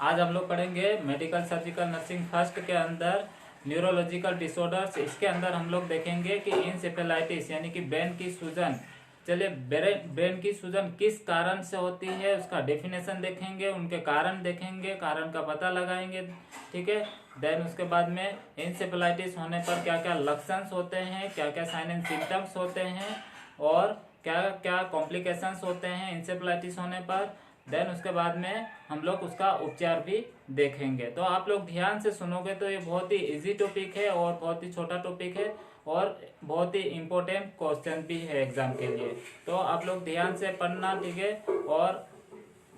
आज हम लोग पढ़ेंगे मेडिकल सर्जिकल नर्सिंग फर्स्ट के अंदर न्यूरोलॉजिकल डिसऑर्डर्स। इसके अंदर हम लोग देखेंगे कि इंसेफेलाइटिस यानी कि ब्रेन की सूजन। चलिए, ब्रेन की सूजन किस कारण से होती है उसका डेफिनेशन देखेंगे, उनके कारण देखेंगे, कारण का पता लगाएंगे। ठीक है। देन उसके बाद में इंसेफेलाइटिस होने पर क्या क्या लक्षण होते हैं, क्या क्या साइन एंड सिम्टम्स होते हैं और क्या क्या कॉम्प्लिकेशंस होते हैं इंसेफेलाइटिस होने पर। देन उसके बाद में हम लोग उसका उपचार भी देखेंगे। तो आप लोग ध्यान से सुनोगे तो ये बहुत ही इजी टॉपिक है और बहुत ही छोटा टॉपिक है और बहुत ही इम्पोर्टेंट क्वेश्चन भी है एग्जाम के लिए। तो आप लोग ध्यान से पढ़ना, ठीक है, और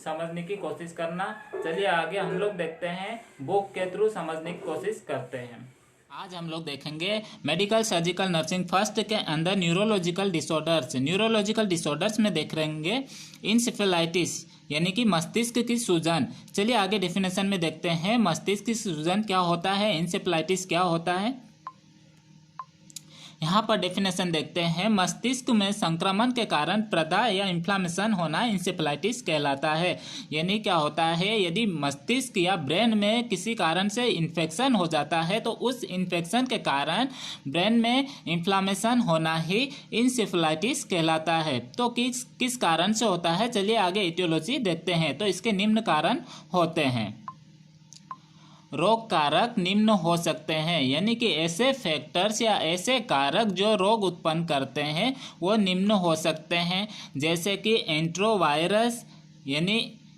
समझने की कोशिश करना। चलिए आगे हम लोग देखते हैं, बुक के थ्रू समझने की कोशिश करते हैं। आज हम लोग देखेंगे मेडिकल सर्जिकल नर्सिंग फर्स्ट के अंदर न्यूरोलॉजिकल डिसऑर्डर्स। न्यूरोलॉजिकल डिसऑर्डर्स में देख रहेंगे इंसेफेलाइटिस यानी कि मस्तिष्क की सूजन। चलिए आगे डेफिनेशन में देखते हैं, मस्तिष्क की सूजन क्या होता है, इंसेफेलाइटिस क्या होता है। यहाँ पर डेफिनेशन देखते हैं, मस्तिष्क में संक्रमण के कारण प्रदाह या इन्फ्लामेशन होना इंसेफेलाइटिस कहलाता है। यानी क्या होता है, यदि मस्तिष्क या ब्रेन में किसी कारण से इन्फेक्शन हो जाता है तो उस इन्फेक्शन के कारण ब्रेन में इन्फ्लामेशन होना ही इंसेफेलाइटिस कहलाता है। तो किस कारण से होता है, चलिए आगे इटियोलॉजी देखते हैं। तो इसके निम्न कारण होते हैं। रोग कारक निम्न हो सकते हैं, यानी कि ऐसे फैक्टर्स या ऐसे कारक जो रोग उत्पन्न करते हैं वो निम्न हो सकते हैं, जैसे कि एंट्रोवायरस यानी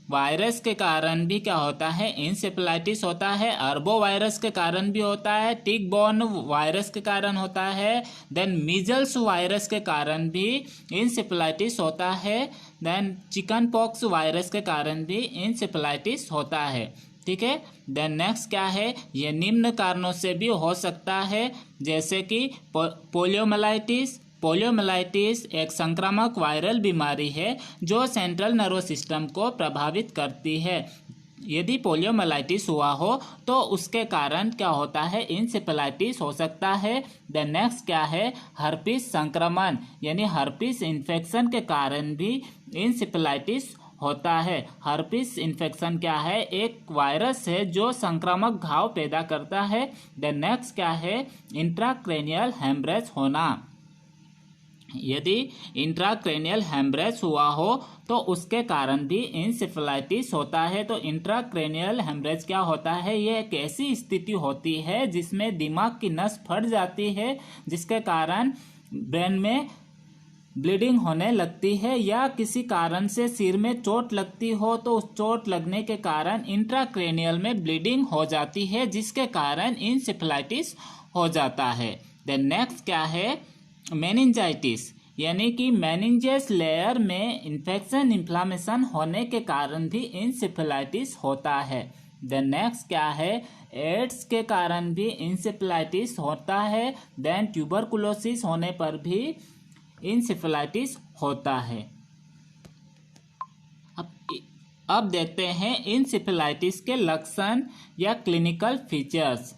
वायरस के कारण भी क्या होता है, इंसेफेलाइटिस होता है। अर्बो वायरस के कारण भी होता है, टिक बॉर्न वायरस के कारण होता है। देन मीजल्स वायरस के कारण भी इंसेफेलाइटिस होता है। देन चिकन पॉक्स वायरस के कारण भी इंसेफेलाइटिस होता है। ठीक है। देन नेक्स्ट क्या है, ये निम्न कारणों से भी हो सकता है, जैसे कि पोलियोमाइलाइटिस। पोलियोमाइलाइटिस एक संक्रामक वायरल बीमारी है जो सेंट्रल नर्वस सिस्टम को प्रभावित करती है। यदि पोलियोमाइलाइटिस हुआ हो तो उसके कारण क्या होता है, इंसेफेलाइटिस हो सकता है। देन नेक्स्ट क्या है, हर्पीस संक्रमण यानी हर्पीस इन्फेक्शन के कारण भी इंसेफेलाइटिस होता है। हर्पीस इन्फेक्शन क्या है, एक वायरस है जो संक्रामक घाव पैदा करता है। देन नेक्स्ट क्या है, इंट्राक्रेनियल हेमरेज होना। यदि इंट्राक्रेनियल हेमरेज हुआ हो तो उसके कारण भी इंसेफेलाइटिस होता है। तो इंट्राक्रेनियल हेमरेज क्या होता है, यह एक ऐसी स्थिति होती है जिसमें दिमाग की नस फट जाती है, जिसके कारण ब्रेन में ब्लीडिंग होने लगती है, या किसी कारण से सिर में चोट लगती हो तो उस चोट लगने के कारण इंट्राक्रेनियल में ब्लीडिंग हो जाती है, जिसके कारण इंसेफेलाइटिस हो जाता है। देन नेक्स्ट क्या है, मेनिंजाइटिस यानी कि मेनिंजेस लेयर में इन्फेक्शन इन्फ्लामेशन होने के कारण भी इंसेफेलाइटिस होता है। देन नेक्स्ट क्या है, एड्स के कारण भी इंसेफेलाइटिस होता है। देन ट्यूबरकुलोसिस होने पर भी इंसेफेलाइटिस होता है। अब देखते हैं इंसेफेलाइटिस के लक्षण या क्लिनिकल फीचर्स।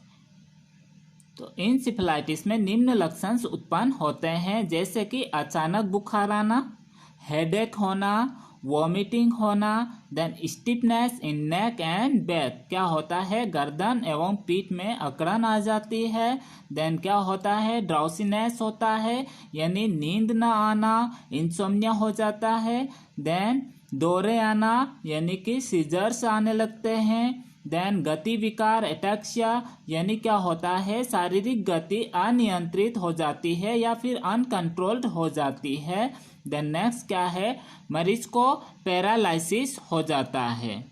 तो इंसेफेलाइटिस में निम्न लक्षण उत्पन्न होते हैं, जैसे कि अचानक बुखार आना, हेडेक होना, वॉमिटिंग होना। Then stiffness in neck and back, क्या होता है, गर्दन एवं पीठ में अकड़न आ जाती है। देन क्या होता है, ड्राउसीनेस होता है यानी नींद न आना, इंसोम्निया हो जाता है। देन दौरे आना यानी कि सीजर्स आने लगते हैं। देन गति विकार एटैक्सिया यानी क्या होता है, शारीरिक गति अनियंत्रित हो जाती है या फिर अनकंट्रोल्ड हो जाती है। देन नेक्स्ट क्या है, मरीज को पैरालिसिस हो जाता है।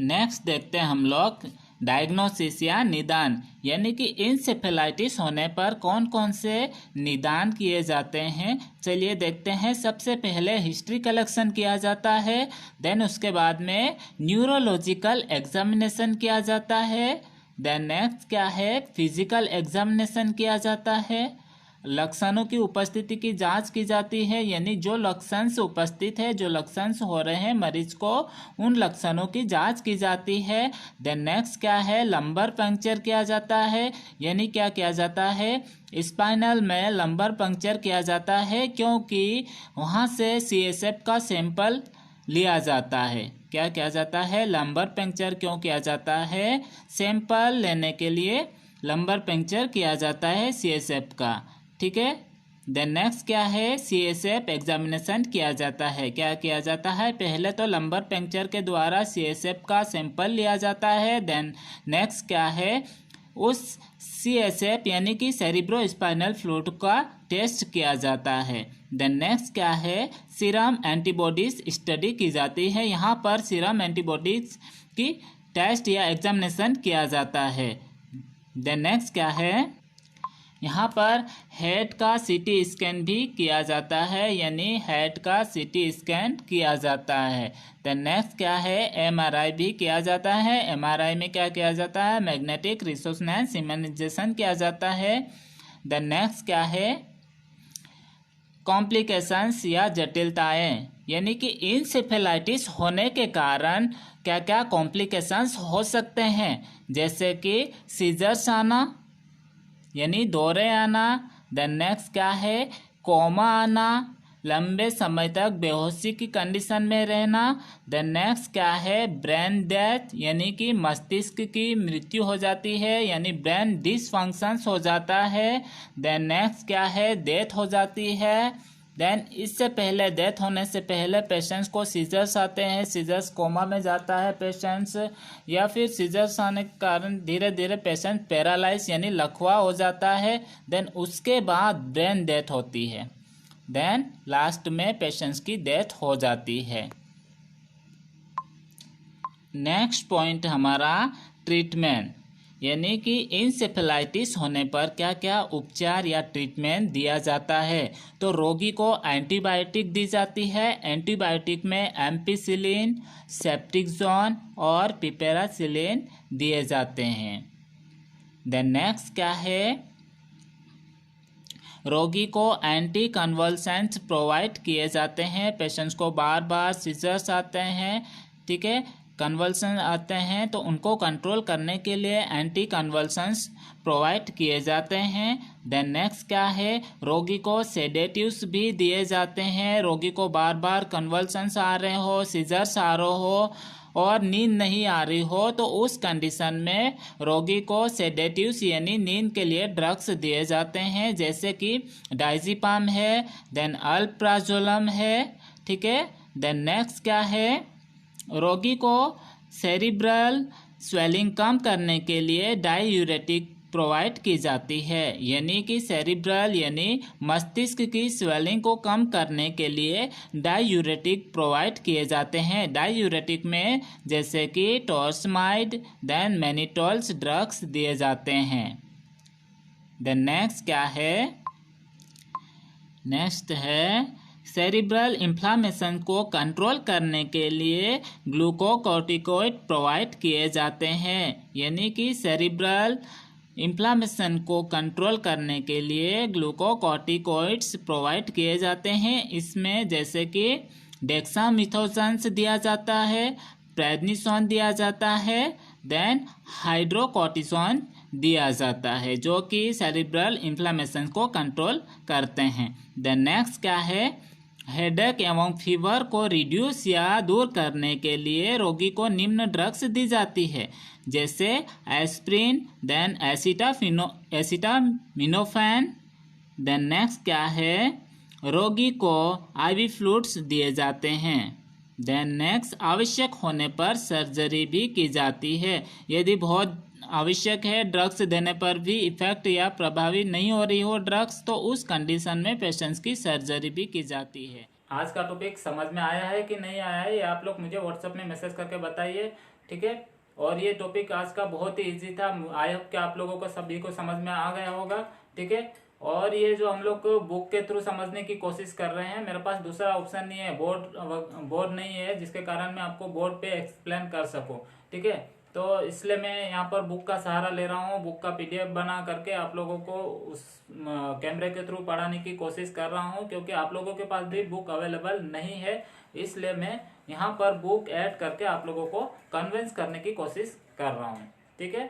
नेक्स्ट देखते हैं हम लोग डायग्नोसिस या निदान, यानी कि इंसेफेलाइटिस होने पर कौन कौन से निदान किए जाते हैं। चलिए देखते हैं। सबसे पहले हिस्ट्री कलेक्शन किया जाता है। देन उसके बाद में न्यूरोलॉजिकल एग्जामिनेशन किया जाता है। देन नेक्स्ट क्या है, फिजिकल एग्जामिनेशन किया जाता है। लक्षणों की उपस्थिति की जांच की जाती है, यानी जो लक्षण उपस्थित है, जो लक्षण हो रहे हैं मरीज को, उन लक्षणों की जांच की जाती है। देन नेक्स्ट क्या है, लंबर पंक्चर किया जाता है, यानी क्या किया जाता है, स्पाइनल में लंबर पंक्चर किया जाता है, क्योंकि वहाँ से CSF का सैंपल लिया जाता है। क्या किया जाता है, लंबर पंक्चर क्यों किया जाता है, सैंपल लेने के लिए लंबर पंक्चर किया जाता है CSF का। ठीक है, देन नेक्स्ट क्या है, CSF एग्जामिनेशन किया जाता है। क्या किया जाता है, पहले तो लंबर पंक्चर के द्वारा CSF का सैंपल लिया जाता है। देन नेक्स्ट क्या है, उस CSF यानी कि सेरिब्रो स्पाइनल फ्लूइड का टेस्ट किया जाता है। देन नेक्स्ट क्या है, सीरम एंटीबॉडीज स्टडी की जाती है। यहाँ पर सीरम एंटीबॉडीज की टेस्ट या एग्जामिनेशन किया जाता है। देन नेक्स्ट क्या है, यहाँ पर हेड का CT स्कैन भी किया जाता है, यानी हेड का CT स्कैन किया जाता है। देन नेक्स्ट क्या है, MRI भी किया जाता है। MRI में क्या किया जाता है, मैग्नेटिक रिजोनेंस इमेजिंग किया जाता है। देन नेक्स्ट क्या है, कॉम्प्लिकेशंस या जटिलताएं, यानी कि इंसेफेलाइटिस होने के कारण क्या क्या कॉम्प्लिकेशंस हो सकते हैं, जैसे कि सीजर्स आना यानी दौरे आना। देन नेक्स्ट क्या है, कोमा आना, लंबे समय तक बेहोशी की कंडीशन में रहना। देन नेक्स्ट क्या है, ब्रेन डेथ, यानी कि मस्तिष्क की मृत्यु हो जाती है, यानी ब्रेन डिसफंक्शंस हो जाता है। देन नेक्स्ट क्या है, डेथ हो जाती है। देन इससे पहले, डेथ होने से पहले पेशेंट्स को सीजर्स आते हैं, सीजर्स कोमा में जाता है पेशेंट्स, या फिर सीजर्स आने के कारण धीरे धीरे पेशेंट पैरालाइज यानी लकवा हो जाता है। देन उसके बाद ब्रेन डेथ होती है। देन लास्ट में पेशेंट्स की डेथ हो जाती है। नेक्स्ट पॉइंट हमारा ट्रीटमेंट, यानी कि इंसेफेलाइटिस होने पर क्या क्या उपचार या ट्रीटमेंट दिया जाता है। तो रोगी को एंटीबायोटिक दी जाती है। एंटीबायोटिक में एम्पिसिलिन, सेफ्ट्रिक्सोन और पिपेरासिलिन दिए जाते हैं। देन नेक्स्ट क्या है, रोगी को एंटी कन्वल्सेंट्स प्रोवाइड किए जाते हैं। पेशेंट्स को बार बार सीजर्स आते हैं, ठीक है, कन्वल्सन आते हैं, तो उनको कंट्रोल करने के लिए एंटी कन्वल्सन्स प्रोवाइड किए जाते हैं। देन नेक्स्ट क्या है, रोगी को सेडेटिव्स भी दिए जाते हैं। रोगी को बार बार कन्वल्सन्स आ रहे हो, सीजर्स आ रहे हो और नींद नहीं आ रही हो, तो उस कंडीशन में रोगी को सेडेटिव्स यानी नींद के लिए ड्रग्स दिए जाते हैं, जैसे कि डाइजिपाम है, देन अल्प्राजोलम है। ठीक है, देन नेक्स्ट क्या है, रोगी को सेरिब्रल स्वेलिंग कम करने के लिए डायूरेटिक प्रोवाइड की जाती है, यानी कि सेरिब्रल यानी मस्तिष्क की स्वेलिंग को कम करने के लिए डायूरेटिक प्रोवाइड किए जाते हैं। डायूरेटिक में जैसे कि टॉर्समाइड, देन मैनिटोल्स ड्रग्स दिए जाते हैं। देन नेक्स्ट क्या है, नेक्स्ट है सेरिब्रल इन्फ्लामेशन को कंट्रोल करने के लिए ग्लूकोकॉर्टिकॉइड प्रोवाइड किए जाते हैं, यानी कि सेरिब्रल इन्फ्लामेशन को कंट्रोल करने के लिए ग्लूकोकॉर्टिकॉइड्स प्रोवाइड किए जाते हैं। इसमें जैसे कि डेक्सामेथासोन दिया जाता है, प्रेडनिसोन दिया जाता है, देन हाइड्रोकॉर्टिसोन दिया जाता है, जो कि सेरिब्रल इन्फ्लामेशन को कंट्रोल करते हैं। देन नेक्स्ट क्या है, हेडेक एवं फीवर को रिड्यूस या दूर करने के लिए रोगी को निम्न ड्रग्स दी जाती है, जैसे aspirin, then acetaminophen. Then next क्या है, रोगी को IV फ्लूइड्स दिए जाते हैं। देन नेक्स्ट आवश्यक होने पर सर्जरी भी की जाती है। यदि बहुत आवश्यक है, ड्रग्स देने पर भी इफेक्ट या प्रभावी नहीं हो रही हो ड्रग्स, तो उस कंडीशन में पेशेंट्स की सर्जरी भी की जाती है। आज का टॉपिक समझ में आया है कि नहीं आया है, ये आप लोग मुझे व्हाट्सएप में मैसेज करके बताइए, ठीक है। और ये टॉपिक आज का बहुत ही इजी था, आई होप कि आप लोगों को सभी को समझ में आ गया होगा, ठीक है। और ये जो हम लोग बुक के थ्रू समझने की कोशिश कर रहे हैं, मेरे पास दूसरा ऑप्शन नहीं है, बोर्ड नहीं है, जिसके कारण मैं आपको बोर्ड पे एक्सप्लेन कर सकूं, ठीक है। तो इसलिए मैं यहाँ पर बुक का सहारा ले रहा हूँ, बुक का PDF बना करके आप लोगों को उस कैमरे के थ्रू पढ़ाने की कोशिश कर रहा हूँ, क्योंकि आप लोगों के पास भी बुक अवेलेबल नहीं है, इसलिए मैं यहाँ पर बुक ऐड करके आप लोगों को कन्विंस करने की कोशिश कर रहा हूँ, ठीक है।